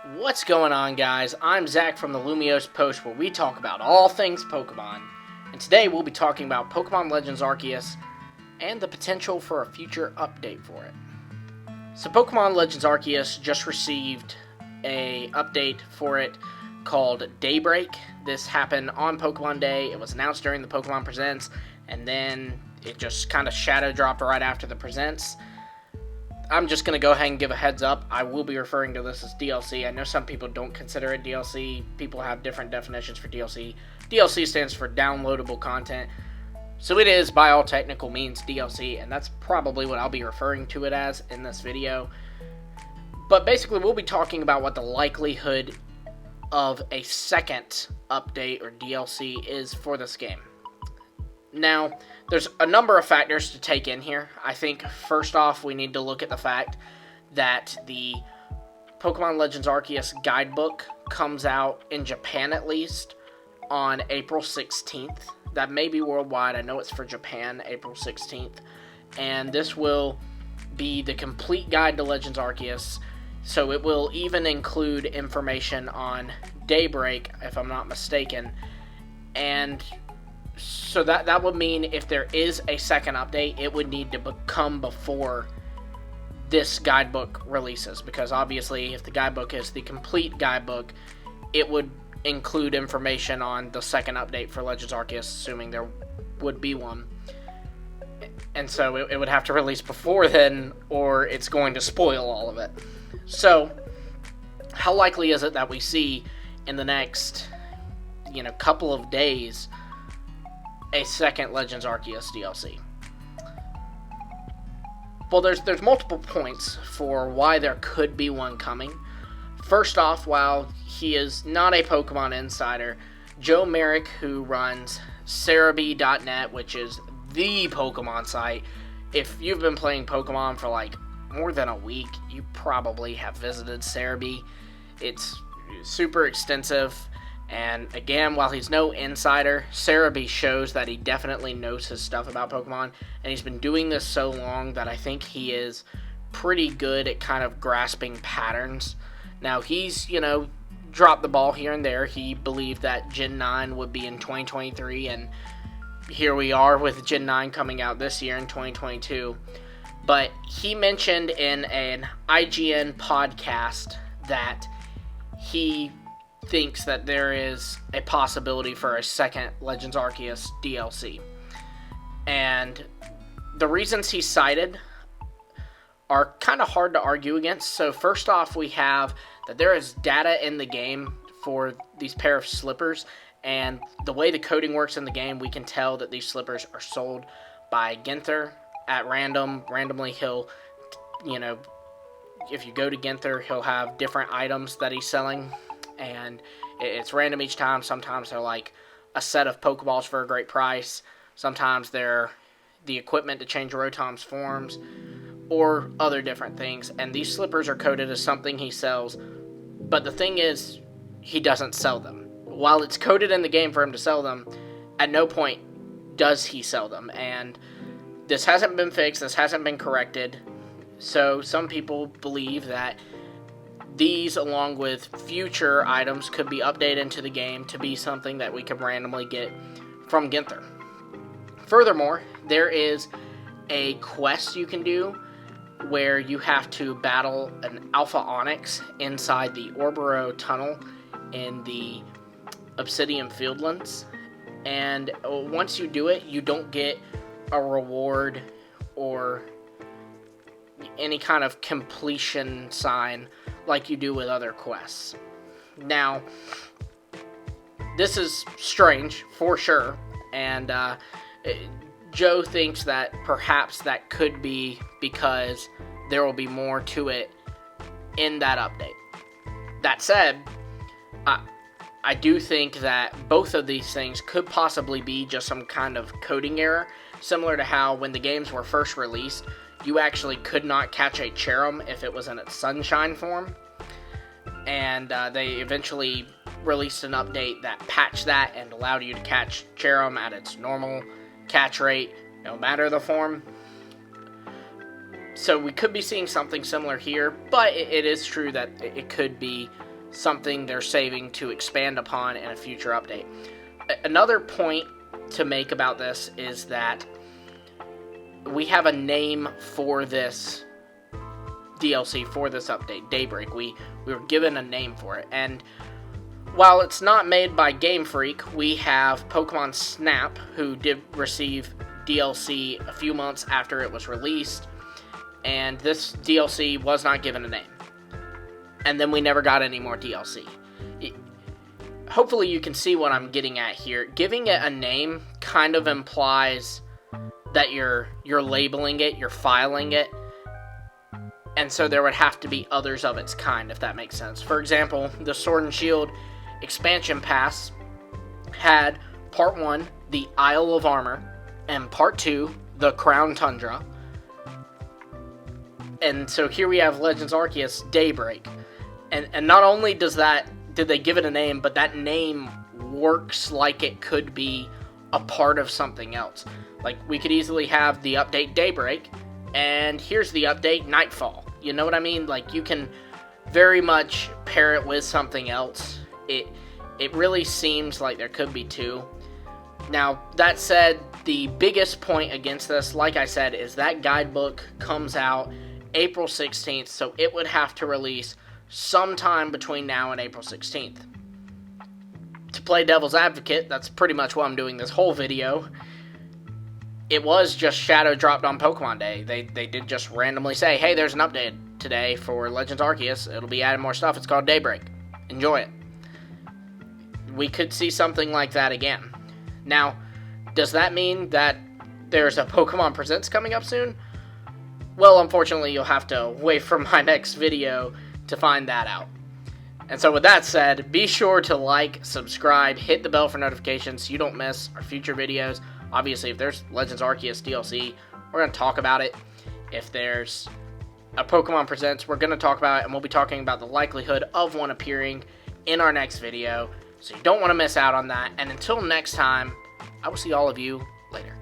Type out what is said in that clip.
What's going on, guys? I'm Zach from the Lumiose Post, where we talk about all things Pokemon. And today we'll be talking about Pokemon Legends Arceus and the potential for a future update for it. So Pokemon Legends Arceus just received a update for it called Daybreak. This happened on Pokemon Day. It was announced during the Pokemon Presents, and then it just kind of shadow dropped right after the Presents. I'm just going to go ahead and give a heads up. I will be referring to this as DLC. I know some people don't consider it DLC. People have different definitions for DLC. DLC stands for downloadable content. So it is, by all technical means, DLC, and that's probably what I'll be referring to it as in this video. But basically, we'll be talking about what the likelihood of a second update or DLC is for this game. Now, there's a number of factors to take in here. I think, first off, we need to look at the fact that the Pokemon Legends Arceus guidebook comes out, in Japan at least, on April 16th. That may be worldwide. I know it's for Japan, April 16th. And this will be the complete guide to Legends Arceus. So it will even include information on Daybreak, if I'm not mistaken. And so that would mean if there is a second update, it would need to come before this guidebook releases. Because obviously, if the guidebook is the complete guidebook, it would include information on the second update for Legends Arceus, assuming there would be one. And so it would have to release before then, or it's going to spoil all of it. So, how likely is it that we see in the next, couple of days a second Legends Arceus DLC? Well, there's multiple points for why there could be one coming. First off, while he is not a Pokemon insider, Joe Merrick, who runs Cerebi.net, which is the Pokemon site, if you've been playing Pokemon for more than a week, you probably have visited Cerebi. It's super extensive. And again, while he's no insider, Cerebi shows that he definitely knows his stuff about Pokemon. And he's been doing this so long that I think he is pretty good at kind of grasping patterns. Now, he's, dropped the ball here and there. He believed that Gen 9 would be in 2023. And here we are with Gen 9 coming out this year in 2022. But he mentioned in an IGN podcast that he thinks that there is a possibility for a second Legends Arceus DLC. And the reasons he cited are kind of hard to argue against. So first off, we have that there is data in the game for these pair of slippers, and the way the coding works in the game, we can tell that these slippers are sold by Ginther at randomly. He'll, if you go to Ginther, he'll have different items that he's selling, and it's random each time. Sometimes they're like a set of Pokeballs for a great price. Sometimes they're the equipment to change Rotom's forms, or other different things. And these slippers are coded as something he sells, but the thing is, he doesn't sell them. While it's coded in the game for him to sell them, at no point does he sell them. And this hasn't been fixed, this hasn't been corrected. So some people believe that these, along with future items, could be updated into the game to be something that we could randomly get from Ginther. Furthermore, there is a quest you can do where you have to battle an Alpha Onyx inside the Orboro Tunnel in the Obsidian Fieldlands. And once you do it, you don't get a reward or any kind of completion sign like you do with other quests. Now, this is strange, for sure, and Joe thinks that perhaps that could be because there will be more to it in that update. That said, I do think that both of these things could possibly be just some kind of coding error, similar to how when the games were first released, you actually could not catch a Cherum if it was in its Sunshine form. And they eventually released an update that patched that and allowed you to catch Cherum at its normal catch rate, no matter the form. So we could be seeing something similar here, but it is true that it could be something they're saving to expand upon in a future update. Another point to make about this is that we have a name for this DLC, for this update, Daybreak. We were given a name for it, and while it's not made by GameFreak, we have Pokemon Snap, who did receive DLC a few months after it was released, and this DLC was not given a name. And then we never got any more DLC. Hopefully you can see what I'm getting at here. Giving it a name kind of implies that you're labeling it, you're filing it, and so there would have to be others of its kind, if that makes sense. For example, the Sword and Shield expansion pass had Part 1, the Isle of Armor, and Part 2, the Crown Tundra. And so here we have Legends Arceus Daybreak. And not only did they give it a name, but that name works like it could be a part of something else. Like, we could easily have the update Daybreak, and here's the update Nightfall. You know what I mean? Like, you can very much pair it with something else. It really seems like there could be two. Now, that said, the biggest point against this, like I said, is that guidebook comes out April 16th, so it would have to release sometime between now and April 16th. To play devil's advocate, that's pretty much why I'm doing this whole video. It was just shadow dropped on Pokemon Day. They did just randomly say, hey, there's an update today for Legends Arceus. It'll be adding more stuff. It's called Daybreak. Enjoy it. We could see something like that again. Now, does that mean that there's a Pokemon Presents coming up soon? Well, unfortunately, you'll have to wait for my next video to find that out. And so with that said, be sure to like, subscribe, hit the bell for notifications so you don't miss our future videos. Obviously, if there's Legends Arceus DLC, we're going to talk about it. If there's a Pokemon Presents, we're going to talk about it, and we'll be talking about the likelihood of one appearing in our next video. So you don't want to miss out on that. And until next time, I will see all of you later.